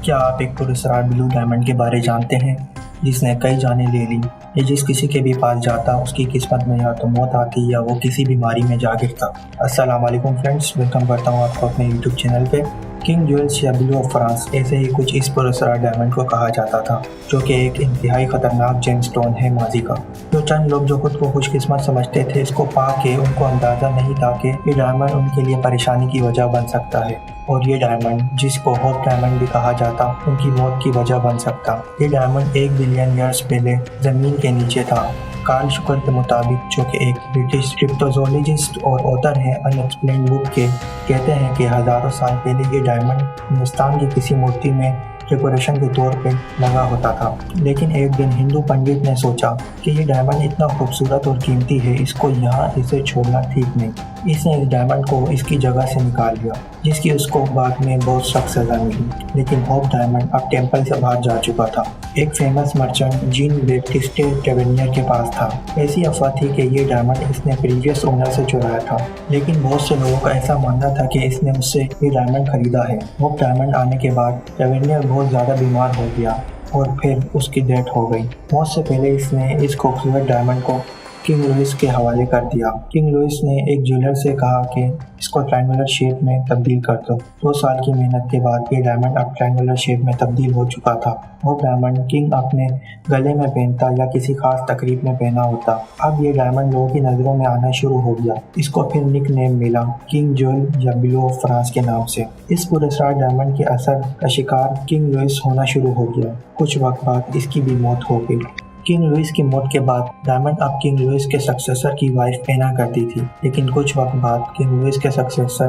क्या आप एक पुरस्कार ब्लू डायमंड के बारे जानते हैं जिसने कई जानें ले ली? ये जिस किसी के भी पास जाता उसकी किस्मत में या तो मौत आती या वो किसी बीमारी में जा गिरता। अस्सलाम वालेकुम फ्रेंड्स, वेलकम करता हूँ आपको अपने यूट्यूब चैनल पे। किंग ज्वेल्स या ब्लू ऑफ फ्रांस ऐसे ही कुछ इस पुरस्कार डायमंड को कहा जाता था, जो कि एक इंतहाई खतरनाक जेमस्टोन है माजी का। जो चंद लोग जो खुद को खुशकिस्मत समझते थे, इसको पा के उनको अंदाज़ा नहीं था कि ये डायमंड उनके लिए परेशानी की वजह बन सकता है, और ये डायमंड जिसको होप डायमंड भी कहा जाता उनकी मौत की वजह बन सकता। ये डायमंड 1 बिलियन ईयर्स पहले ज़मीन के नीचे था। कार्ल शुकर के मुताबिक, जो कि एक ब्रिटिश क्रिप्टोजोलॉजिस्ट और ऑथर हैं अनएक्सप्लेन्ड बुक के, कहते हैं कि हज़ारों साल पहले ये डायमंड हिंदुस्तान की किसी मूर्ति में डेकोरेशन के तौर पे लगा होता था। लेकिन एक दिन हिंदू पंडित ने सोचा कि ये डायमंड इतना खूबसूरत और कीमती है, इसको यहाँ इसे छोड़ना ठीक नहीं। इसने इस डायमंड को इसकी जगह से निकाल लिया, जिसकी उसको बाद में बहुत सख्त सजा मिली। लेकिन होप डायमंड अब टेम्पल से बाहर जा चुका था। एक फेमस मर्चेंट जीन बैप्टिस्टे टेवेनियर के पास था। ऐसी अफवाह थी कि ये डायमंड इसने प्रीवियस ओनर से चुराया था, लेकिन बहुत से लोगों का ऐसा मानना था कि इसने उससे ये डायमंड खरीदा है। होप डायमंड आने के बाद टेवेनियर बहुत ज़्यादा बीमार हो गया और फिर उसकी डेथ हो गई। मौत से पहले इसने इस खूबसूरत डायमंड को किंग लुइस के हवाले कर दिया। किंग लुइस ने एक ज्वेलर से कहा कि इसको ट्रायंगुलर शेप में तब्दील कर दो। 2 साल की मेहनत के बाद ये डायमंड अब ट्रायंगुलर शेप में तब्दील हो चुका था। वो डायमंड किंग अपने गले में पहनता या किसी खास तकरीब में पहना होता। अब ये डायमंड लोगों की नज़रों में आना शुरू हो गया। इसको फिर निक नेम मिला, किंग ज्वेल या ब्लू ऑफ फ्रांस के नाम से। इस पुरस्कार डायमंड के असर का शिकार किंग लुइस होना शुरू हो गया। कुछ वक्त बाद इसकी भी मौत हो गई। किंग लुइस की मौत के बाद डायमंड अब किंग लुइस के सक्सेसर की वाइफ पहना करती थी। लेकिन कुछ वक्त बाद किंग लुइस के सक्सेसर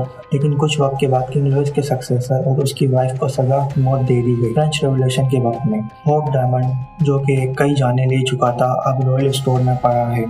और उसकी वाइफ को सजा मौत दे दी गई। फ्रेंच रेवोल्यूशन के वक्त में होप डायमंड, जो कि कई जाने ले चुका था, अब रॉयल स्टोर में पड़ा है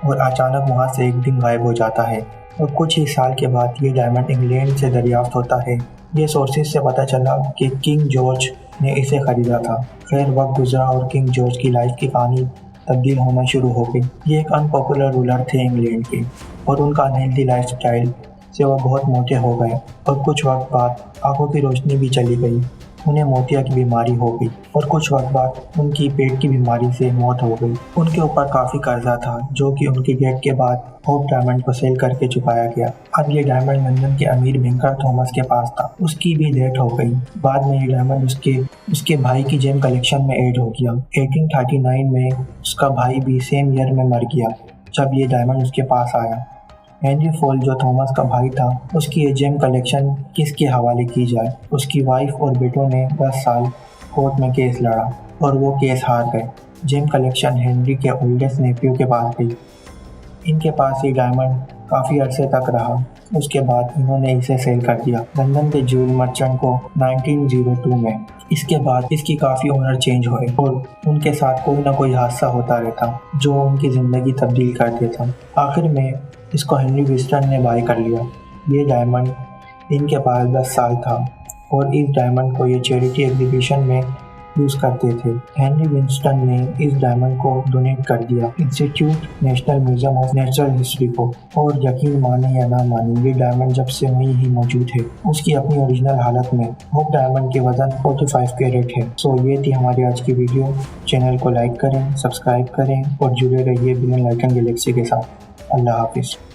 और अचानक वहां से एक दिन गायब हो जाता है। और कुछ ही साल के बाद ये डायमंड इंग्लैंड से दरियाफ्त होता है। ये सोर्सेज से पता चला कि किंग जॉर्ज ने इसे खरीदा था। खैर वक्त गुजरा और किंग जॉर्ज की लाइफ की कहानी तब्दील होना शुरू हो गई। ये एक अनपॉपुलर रूलर थे इंग्लैंड के, और उनका अनहेल्दी लाइफस्टाइल से वो बहुत मोटे हो गए और कुछ वक्त बाद आंखों की रोशनी भी चली गई। उन्हें मोतिया की बीमारी हो गई और कुछ वक्त बाद उनकी पेट की बीमारी से मौत हो गई। उनके ऊपर काफ़ी कर्जा था, जो कि उनकी डेथ के बाद होप डायमंड को सेल करके चुकाया गया। अब ये डायमंड लंदन के अमीर बैंकर थॉमस के पास था। उसकी भी डेथ हो गई। बाद में ये डायमंड उसके भाई की जेम कलेक्शन में ऐड हो गया। 1839 में उसका भाई भी सेम ईयर में मर गया जब ये डायमंड उसके पास आया। हेनरी फॉल, जो थॉमस का भाई था, उसकी ये जेम कलेक्शन किसके हवाले की जाए? उसकी वाइफ और बेटों ने 10 साल कोर्ट में केस लड़ा और वो केस हार गए। जेम कलेक्शन हेनरी के ओल्डेस्ट नेफ्यू के पास गई। इनके पास ये डायमंड काफ़ी अरसे तक रहा। उसके बाद इन्होंने इसे सेल कर दिया लंदन के ज्वेल मर्चेंट को 1902 में। इसके बाद इसकी काफ़ी ओनर चेंज हुए और उनके साथ कोई ना कोई हादसा होता रहता जो उनकी ज़िंदगी तब्दील कर देता। आखिर में इसको हेनरी विंस्टन ने बाय कर लिया। ये डायमंड इनके पास 10 साल था और इस डायमंड को ये चैरिटी एग्जीबिशन में यूज़ करते थे। हेनरी विंस्टन ने इस डायमंड को डोनेट कर दिया institute national museum of natural history को। और यकीन माने या ना माने, ये डायमंड जब से वहीं ही मौजूद है, उसकी अपनी ओरिजिनल हालत में। होप डायमंड के वजन 45 कैरेट है। सो ये थी हमारी आज की वीडियो। चैनल को लाइक करें, सब्सक्राइब करें और जुड़े रहिए बिलियन लाइकन गैलेक्सी के साथ। अल्लाह हाफिज़।